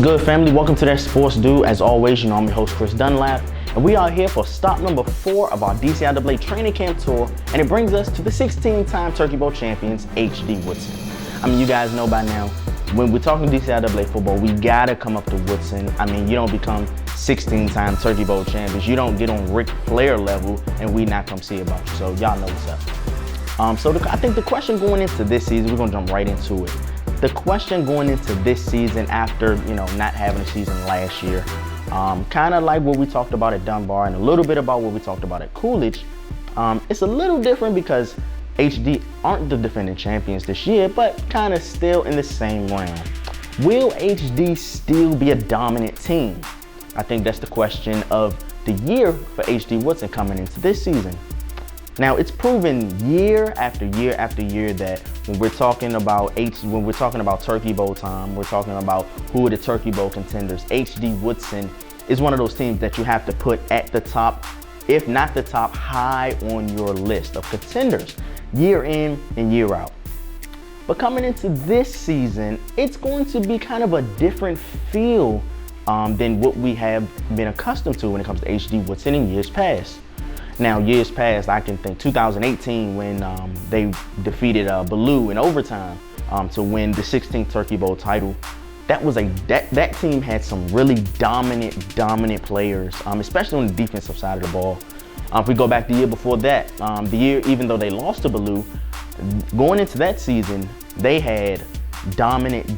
good, family? Welcome to that Sports Dude. As always, you know I'm your host, Chris Dunlap, and we are here for stop number 4 of our DCIAA training camp tour, and it brings us to the 16-time Turkey Bowl champions, HD Woodson. I mean, you guys know by now, when we're talking DCIAA football, we gotta come up to Woodson. I mean, you don't become 16-time Turkey Bowl champions. You don't get on Ric Flair level and we not come see about you. So y'all know what's up. I think the question going into this season, we're gonna jump right into it. The question going into this season after, not having a season last year, kind of like what we talked about at Dunbar and a little bit about what we talked about at Coolidge, it's a little different because HD aren't the defending champions this year, but kind of still in the same realm. Will HD still be a dominant team? I think that's the question of the year for HD Woodson coming into this season. Now, it's proven year after year after year that when we're talking about Turkey Bowl time, we're talking about who are the Turkey Bowl contenders. HD Woodson is one of those teams that you have to put at the top, if not the top, high on your list of contenders, year in and year out. But coming into this season, it's going to be kind of a different feel than what we have been accustomed to when it comes to HD Woodson in years past. Now, years past, I can think 2018 when they defeated Ballou in overtime to win the 16th Turkey Bowl title. That team had some really dominant players, especially on the defensive side of the ball. If we go back the year before that, even though they lost to Ballou, going into that season, they had dominant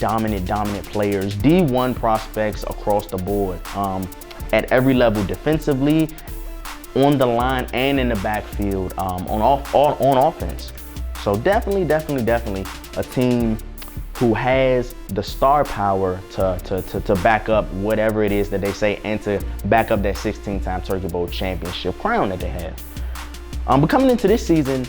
players, D1 prospects across the board, at every level defensively, on the line and in the backfield, on offense. So definitely a team who has the star power to back up whatever it is that they say and to back up that 16-time Turkey Bowl championship crown that they have. But coming into this season,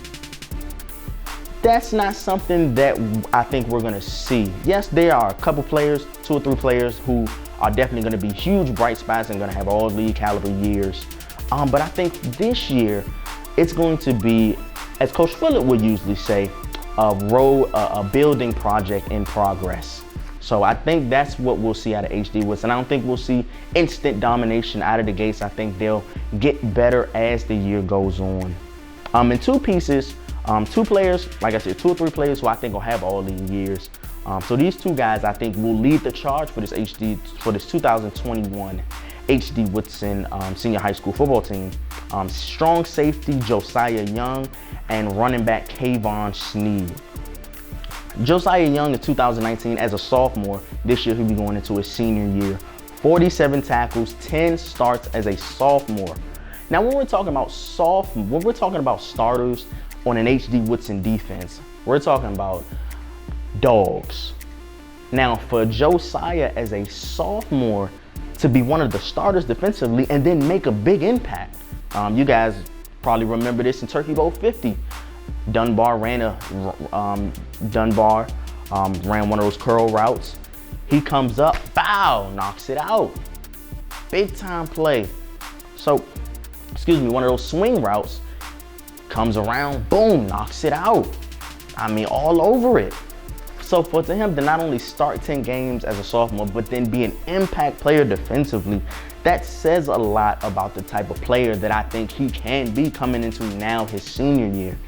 that's not something that I think we're gonna see. Yes, there are a couple players, 2 or 3 players who are definitely gonna be huge bright spots and gonna have all league caliber years. But I think this year, it's going to be, as Coach Phillip would usually say, a building project in progress. So I think that's what we'll see out of HD Woodson. I don't think we'll see instant domination out of the gates. I think they'll get better as the year goes on. In 2 pieces, 2 players, like I said, 2 or 3 players who I think will have all league years. So these 2 guys I think will lead the charge for this 2021 HD Woodson senior high school football team. Strong safety Josiah Young and running back Kayvon Sneed. Josiah Young in 2019 as a sophomore. This year he'll be going into his senior year. 47 tackles, 10 starts as a sophomore. Now when we're talking about starters on an HD Woodson defense, we're talking about dogs. Now for Josiah as a sophomore to be one of the starters defensively and then make a big impact. You guys probably remember this in Turkey Bowl 50. Dunbar ran one of those curl routes. He comes up, foul, knocks it out. Big time play. So, one of those swing routes, comes around, boom, knocks it out. I mean, all over it. So for him to not only start 10 games as a sophomore, but then be an impact player defensively, that says a lot about the type of player that I think he can be coming into now his senior year.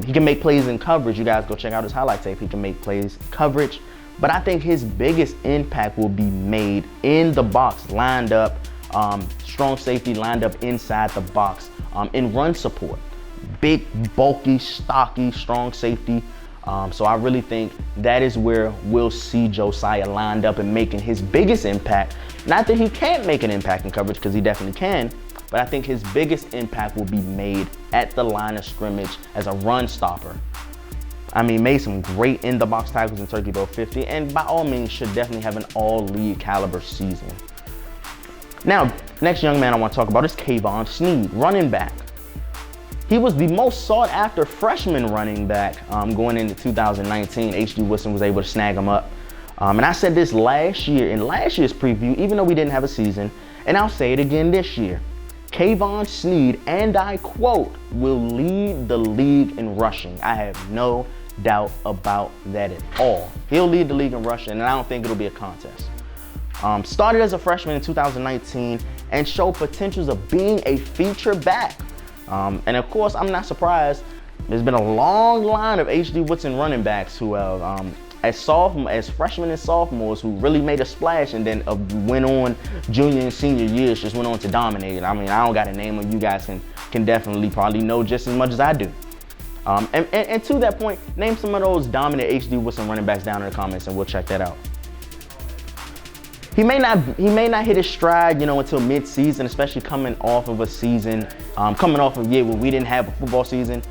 He can make plays in coverage. You guys go check out his highlight tape. He can make plays in coverage, but I think his biggest impact will be made in the box, lined up, strong safety lined up inside the box, in run support. Big, bulky, stocky, strong safety. So I really think that is where we'll see Josiah lined up and making his biggest impact. Not that he can't make an impact in coverage, because he definitely can, but I think his biggest impact will be made at the line of scrimmage as a run stopper. I mean, made some great in-the-box tackles in Turkey Bowl 50, and by all means should definitely have an all-league caliber season. Now, next young man I want to talk about is Kayvon Sneed, running back. He was the most sought after freshman running back going into 2019. HD Woodson was able to snag him up. And I said this last year in last year's preview, even though we didn't have a season, and I'll say it again this year. Kayvon Sneed, and I quote, will lead the league in rushing. I have no doubt about that at all. He'll lead the league in rushing, and I don't think it'll be a contest. Started as a freshman in 2019 and showed potentials of being a feature back. And of course, I'm not surprised. There's been a long line of H.D. Woodson running backs who have, as freshmen and sophomores, who really made a splash and then went on junior and senior years, just went on to dominate. I mean, I don't got to name them. You guys can definitely probably know just as much as I do. And to that point, name some of those dominant H.D. Woodson running backs down in the comments, and we'll check that out. He may not hit his stride, until mid-season, especially coming off of a season, coming off of a year where we didn't have a football season.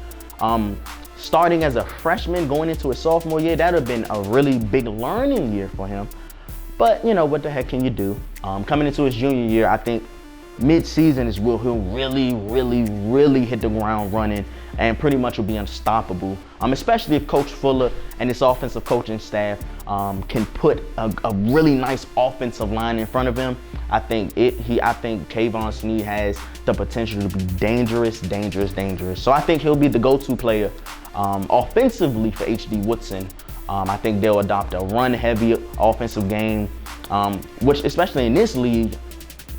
Starting as a freshman, going into his sophomore year, that would have been a really big learning year for him. But, what the heck can you do? Coming into his junior year, I think mid-season is where he'll really hit the ground running and pretty much will be unstoppable, especially if Coach Fuller and his offensive coaching staff can put a really nice offensive line in front of him. I think Kayvon Sneed has the potential to be dangerous. So I think he'll be the go-to player offensively for H.D. Woodson. I think they'll adopt a run-heavy offensive game, which, especially in this league,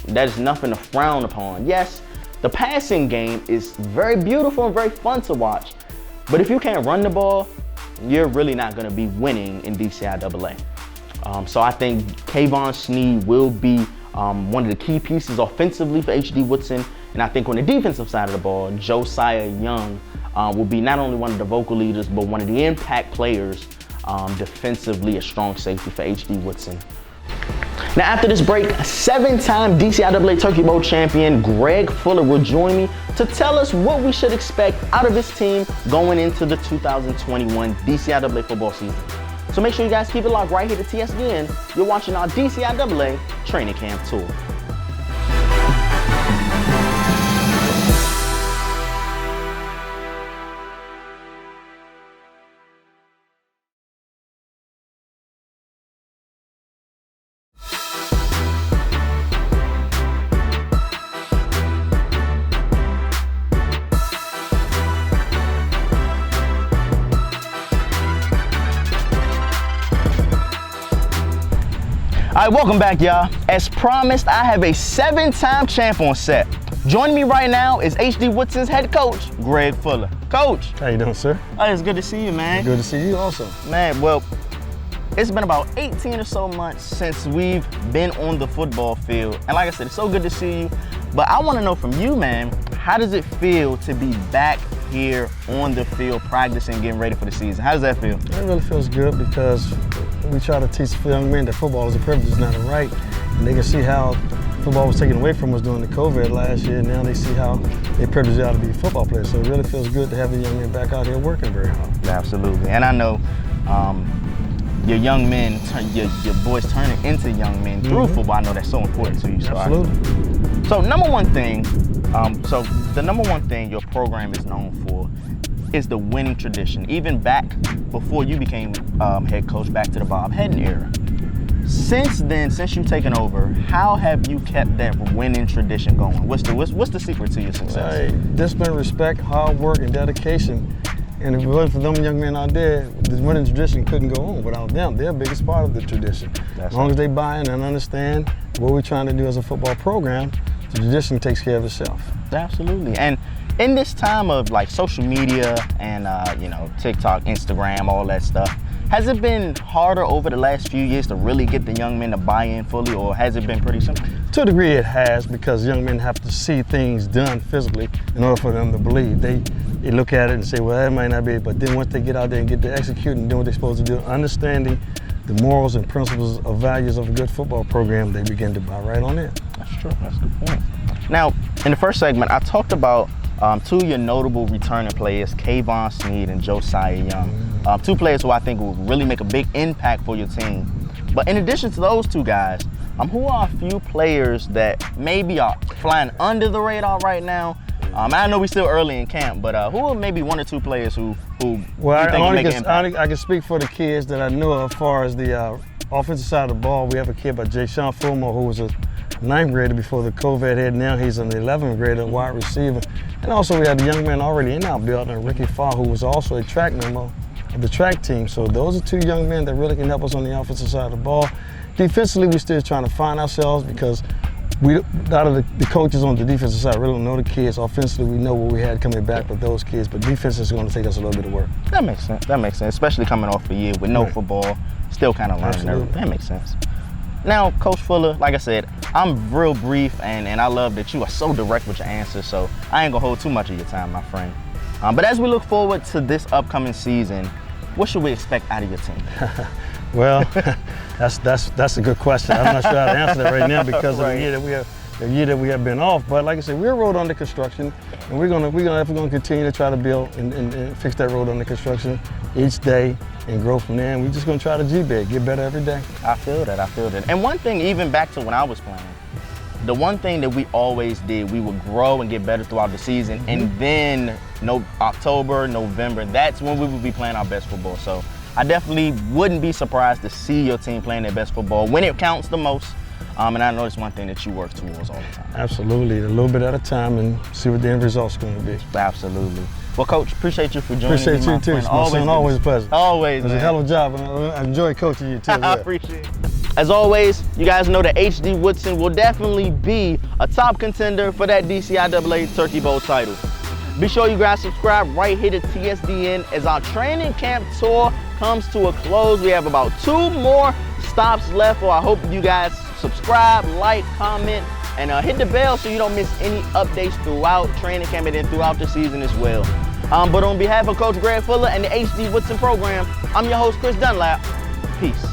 that is nothing to frown upon. Yes, the passing game is very beautiful and very fun to watch, but if you can't run the ball, you're really not going to be winning in DCIAA. So I think Kayvon Sneed will be one of the key pieces offensively for H.D. Woodson, and I think on the defensive side of the ball, Josiah Young will be not only one of the vocal leaders, but one of the impact players defensively, a strong safety for H.D. Woodson. Now, after this break, 7-time DCIAA Turkey Bowl champion Greg Fuller will join me to tell us what we should expect out of his team going into the 2021 DCIAA football season. So make sure you guys keep it locked right here to TSDN. You're watching our DCIAA training camp tour. All right, welcome back, y'all. As promised, I have a 7-time champ on set. Joining me right now is H.D. Woodson's head coach, Greg Fuller. Coach. How you doing, sir? Oh, it's good to see you, man. Good to see you also. Man, well, it's been about 18 or so months since we've been on the football field. And like I said, it's so good to see you. But I want to know from you, man, how does it feel to be back here on the field practicing, getting ready for the season? How does that feel? It really feels good because we try to teach young men that football is a privilege, not a right. And they can see how football was taken away from us during the COVID last year. Now they see how they privileged out to be football players. So it really feels good to have the young men back out here working very hard. Absolutely. And I know your young men, your boys turning into young men through football. I know that's so important to you. So Absolutely. So number one thing, the number one thing your program is known for is the winning tradition. Even back before you became head coach, back to the Bob Hedden era. Since then, since you've taken over, how have you kept that winning tradition going? What's the secret to your success? Discipline, respect, hard work, and dedication. And if it wasn't for them young men out there, the winning tradition couldn't go on without them. They're the biggest part of the tradition. As long as they buy in and understand what we're trying to do as a football program, the tradition takes care of itself. Absolutely. And in this time of like social media and TikTok, Instagram, all that stuff, has it been harder over the last few years to really get the young men to buy in fully, or has it been pretty simple? To a degree it has, because young men have to see things done physically in order for them to believe. They look at it and say, well, that might not be, but then once they get out there and get to execute and do what they're supposed to do, understanding the morals and principles of values of a good football program, they begin to buy right on in. That's true, that's a good point. Now, in the first segment, I talked about two of your notable returning players, Kayvon Sneed and Josiah Young. Two players who I think will really make a big impact for your team. But in addition to those two guys, who are a few players that maybe are flying under the radar right now? I know we're still early in camp, but who are maybe one or two players who well, you think will make an impact? I can speak for the kids that I know of. As far as the offensive side of the ball, we have a kid by Jay-Sean Fulmer, who was a 9th grader before the COVID hit. Now he's an 11th grader wide receiver. And also we had a young man already in our building, Ricky Farr, who was also a track member of the track team. So those are two young men that really can help us on the offensive side of the ball. Defensively, we're still trying to find ourselves because a lot of the coaches on the defensive side really don't know the kids. Offensively, we know what we had coming back with those kids, but defense is going to take us a little bit of work. That makes sense. That makes sense, especially coming off a year with no football, still kind of learning everything. That makes sense. Now, Coach Fuller, like I said, I'm real brief, and I love that you are so direct with your answers, so I ain't going to hold too much of your time, my friend. But as we look forward to this upcoming season, what should we expect out of your team? Well, that's a good question. I'm not sure how to answer that right now because of the year that we have been off. But like I said, we're a road under construction, and we're gonna continue to try to build and fix that road under construction each day and grow from there. And we're just gonna try to G-bag, get better every day. I feel that. And one thing, even back to when I was playing, the one thing that we always did, we would grow and get better throughout the season, and then October, November, that's when we would be playing our best football. So I definitely wouldn't be surprised to see your team playing their best football when it counts the most. And I know it's one thing that you work towards all the time. Absolutely, a little bit at a time and see what the end result's going to be. Absolutely. Well, Coach, appreciate you for joining me. Appreciate you too, my son. Always a pleasure. Always, man. It's a hell of a job. I enjoy coaching you too. I appreciate it. As always, you guys know that HD Woodson will definitely be a top contender for that DCIAA Turkey Bowl title. Be sure you guys subscribe right here to TSDN as our training camp tour comes to a close. We have about 2 more stops left, so I hope you guys subscribe, like, comment, and hit the bell so you don't miss any updates throughout training camp and then throughout the season as well. But on behalf of Coach Greg Fuller and the HD Woodson program, I'm your host, Chris Dunlap. Peace.